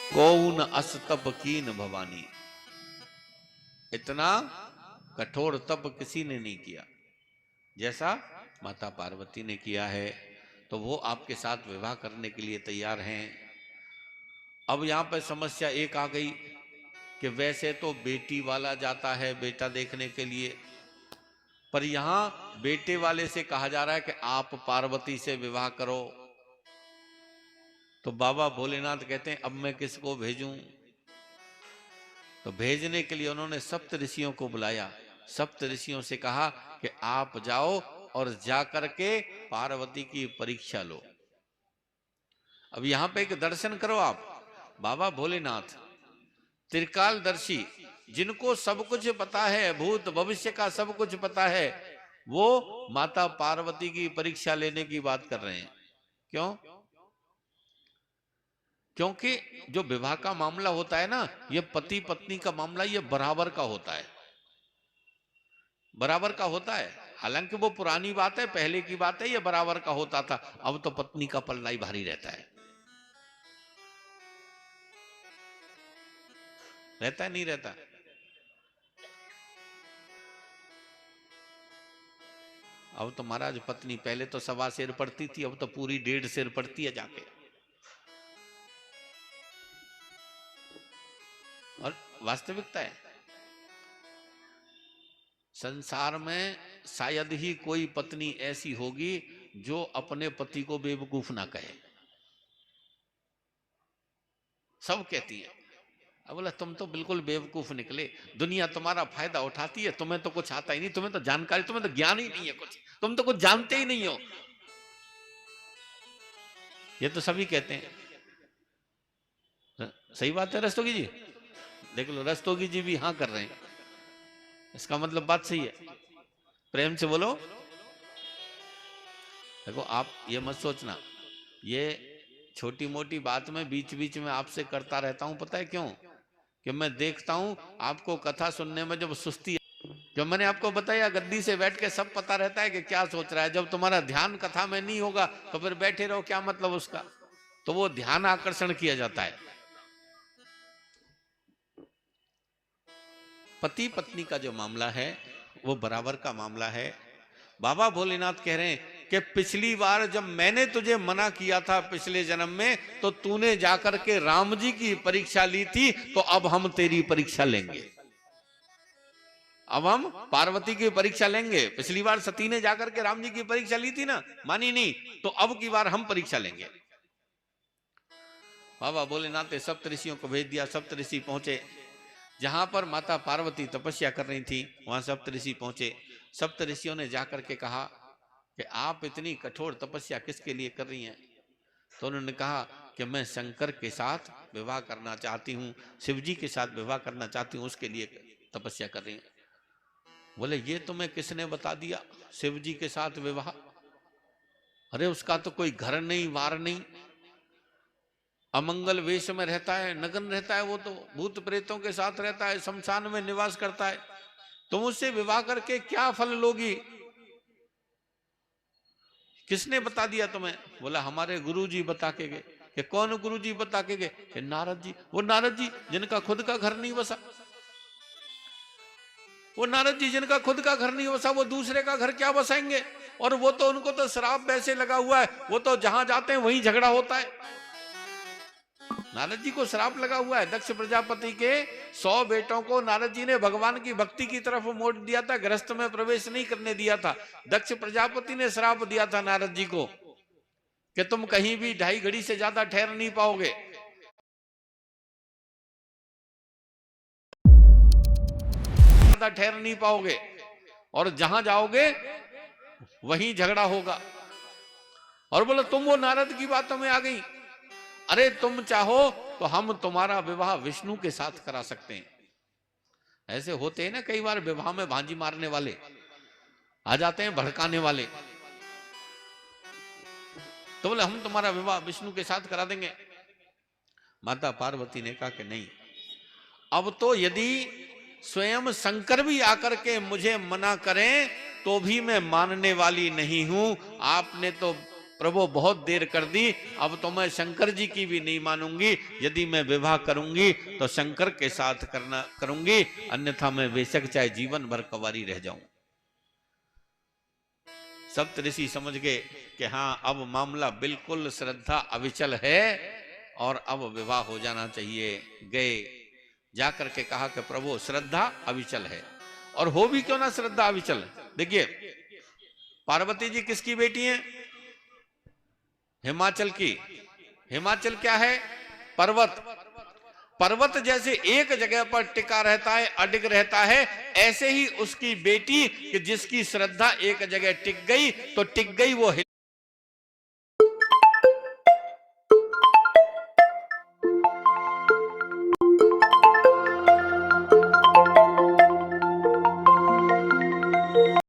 कौन अस्तप कीन भवानी, इतना कठोर तप किसी ने नहीं किया जैसा माता पार्वती ने किया है। तो वो आपके साथ विवाह करने के लिए तैयार हैं। अब यहां पर समस्या एक आ गई कि वैसे तो बेटी वाला जाता है बेटा देखने के लिए, पर यहां बेटे वाले से कहा जा रहा है कि आप पार्वती से विवाह करो। तो बाबा भोलेनाथ कहते हैं अब मैं किसको भेजूं। तो भेजने के लिए उन्होंने सप्त ऋषियों को बुलाया। सप्त ऋषियों से कहा कि आप जाओ और जाकर के पार्वती की परीक्षा लो। अब यहां पे एक दर्शन करो आप, बाबा भोलेनाथ त्रिकालदर्शी, जिनको सब कुछ पता है, भूत भविष्य का सब कुछ पता है, वो माता पार्वती की परीक्षा लेने की बात कर रहे हैं। क्यों? क्योंकि जो विवाह का मामला होता है ना, ये पति पत्नी का मामला, ये बराबर का होता है, बराबर का होता है। हालांकि वो पुरानी बात है, पहले की बात है, ये बराबर का होता था। अब तो पत्नी का पल्ला ही भारी रहता है। रहता है नहीं रहता? अब तो महाराज पत्नी पहले तो 1.25 सेर पड़ती थी, अब तो पूरी 1.5 सेर पड़ती है जाके। और वास्तविकता है, संसार में शायद ही कोई पत्नी ऐसी होगी जो अपने पति को बेवकूफ ना कहे। सब कहती है। अब बोला तुम तो बिल्कुल बेवकूफ निकले, दुनिया तुम्हारा फायदा उठाती है, तुम्हें तो कुछ आता ही नहीं, तुम्हें तो जानकारी, तुम्हें तो ज्ञान ही नहीं है कुछ, तुम तो कुछ जानते ही नहीं हो। ये तो सभी कहते हैं। सही बात है रस्तोगी जी, देख लो रस्तोगी जी भी हाँ कर रहे हैं, इसका मतलब बात सही है। प्रेम से बोलो। देखो आप ये मत सोचना, ये छोटी मोटी बात में बीच बीच में आपसे करता रहता हूं, पता है क्यों? कि मैं देखता हूं आपको कथा सुनने में जब सुस्ती है, जो मैंने आपको बताया गद्दी से बैठ के सब पता रहता है कि क्या सोच रहा है। जब तुम्हारा ध्यान कथा में नहीं होगा तो फिर बैठे रहो, क्या मतलब उसका? तो वो ध्यान आकर्षण किया जाता है। पति पत्नी का जो मामला है वो बराबर का मामला है। बाबा भोलेनाथ कह रहे हैं कि पिछली बार जब मैंने तुझे मना किया था पिछले जन्म में, तो तूने जाकर के राम जी की परीक्षा ली थी, तो अब हम तेरी परीक्षा लेंगे। अब हम पार्वती की परीक्षा लेंगे। पिछली बार सती ने जाकर के राम जी की परीक्षा ली थी ना, मानी नहीं, तो अब की बार हम परीक्षा लेंगे। बाबा भोलेनाथ ने सप्तऋषियों को भेज दिया। सप्तऋषि पहुंचे जहां पर माता पार्वती तपस्या कर रही थी, वहां सप्तऋषि पहुंचे। सप्तऋषियों ने जाकर के कहा कि आप इतनी कठोर तपस्या किसके लिए कर रही हैं? तो उन्होंने कहा कि मैं शंकर के साथ विवाह करना चाहती हूँ, शिव जी के साथ विवाह करना चाहती हूँ, उसके लिए तपस्या कर रही हैं। बोले ये तुम्हें किसने बता दिया शिव जी के साथ विवाह? अरे उसका तो कोई घर नहीं, वार नहीं, अमंगल वेश में रहता है, नग्न रहता है, वो तो भूत प्रेतों के साथ रहता है, शमशान में निवास करता है। तुम उससे विवाह करके क्या फल लोगी? किसने बता दिया तुम्हें? बोला हमारे गुरुजी बता के गए। कि कौन गुरुजी बता के गए? कि नारद जी। वो नारद जी जिनका खुद का घर नहीं बसा, वो नारद जी जिनका खुद का घर नहीं बसा, वो दूसरे का घर क्या बसाएंगे? और वो तो, उनको तो श्राप वैसे लगा हुआ है, वो तो जहां जाते हैं वहीं झगड़ा होता है। नारद जी को श्राप लगा हुआ है। दक्ष प्रजापति के 100 बेटों को नारद जी ने भगवान की भक्ति की तरफ मोड़ दिया था, गृहस्थ में प्रवेश नहीं करने दिया था। दक्ष प्रजापति ने श्राप दिया था नारद जी को कि तुम कहीं भी 2.5 घड़ी से ज्यादा ठहर नहीं पाओगे, ज्यादा ठहर नहीं पाओगे, और जहां जाओगे वहीं झगड़ा होगा। और बोला तुम वो नारद की बातों में आ गई। अरे तुम चाहो तो हम तुम्हारा विवाह विष्णु के साथ करा सकते हैं। ऐसे होते हैं ना कई बार विवाह में भांजी मारने वाले आ जाते हैं, भड़काने वाले। तो बोले हम तुम्हारा विवाह विष्णु के साथ करा देंगे। माता पार्वती ने कहा कि नहीं, अब तो यदि स्वयं शंकर भी आकर के मुझे मना करें तो भी मैं मानने वाली नहीं हूं। आपने तो प्रभु बहुत देर कर दी, अब तो मैं शंकर जी की भी नहीं मानूंगी। यदि मैं विवाह करूंगी तो शंकर के साथ करूंगी, अन्यथा मैं बेशक चाहे जीवन भर कंवारी रह जाऊं। सप्तऋषि समझ गए कि हाँ, अब मामला बिल्कुल श्रद्धा अविचल है और अब विवाह हो जाना चाहिए। गए, जाकर के कहा कि प्रभु श्रद्धा अविचल है, और हो भी क्यों ना श्रद्धा अविचल। देखिए, पार्वती जी किसकी बेटी हैं? हिमाचल की। हिमाचल क्या है? पर्वत। पर्वत जैसे एक जगह पर टिका रहता है, अडिग रहता है, ऐसे ही उसकी बेटी कि जिसकी श्रद्धा एक जगह टिक गई तो टिक गई, वो